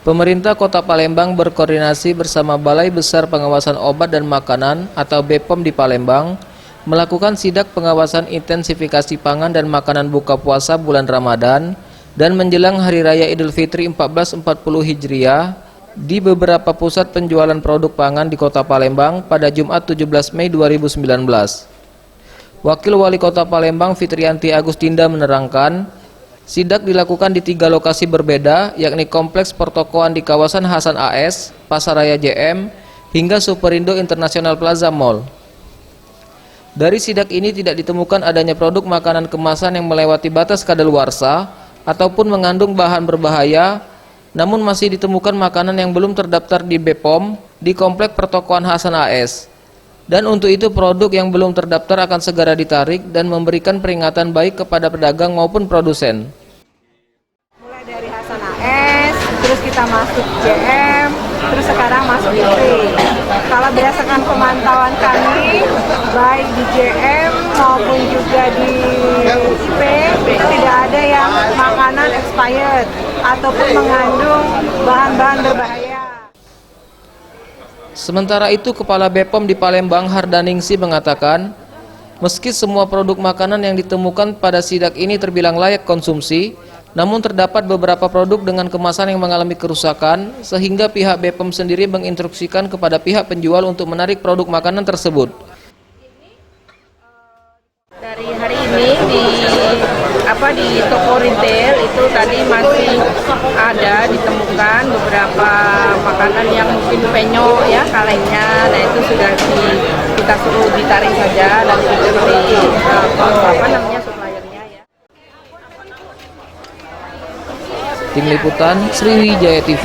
Pemerintah Kota Palembang berkoordinasi bersama Balai Besar Pengawasan Obat dan Makanan atau BPOM di Palembang melakukan sidak pengawasan intensifikasi pangan dan makanan buka puasa bulan Ramadan dan menjelang Hari Raya Idul Fitri 1440 Hijriah di beberapa pusat penjualan produk pangan di Kota Palembang pada Jumat 17 Mei 2019. Wakil Wali Kota Palembang Fitrianti Agustinda menerangkan, sidak dilakukan di 3 lokasi berbeda, yakni Kompleks Pertokoan di kawasan Hasan AS, Pasaraya JM, hingga Superindo International Plaza Mall. Dari sidak ini tidak ditemukan adanya produk makanan kemasan yang melewati batas kadaluarsa ataupun mengandung bahan berbahaya, namun masih ditemukan makanan yang belum terdaftar di BPOM di Kompleks Pertokoan Hasan AS. Dan untuk itu produk yang belum terdaftar akan segera ditarik dan memberikan peringatan baik kepada pedagang maupun produsen. Mulai dari Hasan AS, terus kita masuk JM, terus sekarang masuk IP. Kalau berdasarkan pemantauan kami, baik di JM maupun juga di IP, itu tidak ada yang makanan expired ataupun mengandung bahan-bahan berbahaya. Sementara itu, Kepala BPOM di Palembang Hardaningsi mengatakan, meski semua produk makanan yang ditemukan pada sidak ini terbilang layak konsumsi, namun terdapat beberapa produk dengan kemasan yang mengalami kerusakan, sehingga pihak BPOM sendiri menginstruksikan kepada pihak penjual untuk menarik produk makanan tersebut. Dari hari ini di toko retail itu tadi masih ada ditemukan beberapa makanan yang mungkin penyok ya kalengnya, nah itu sudah kita suruh ditarik saja dan sudah di suppliernya ya. Tim Liputan Sriwijaya TV.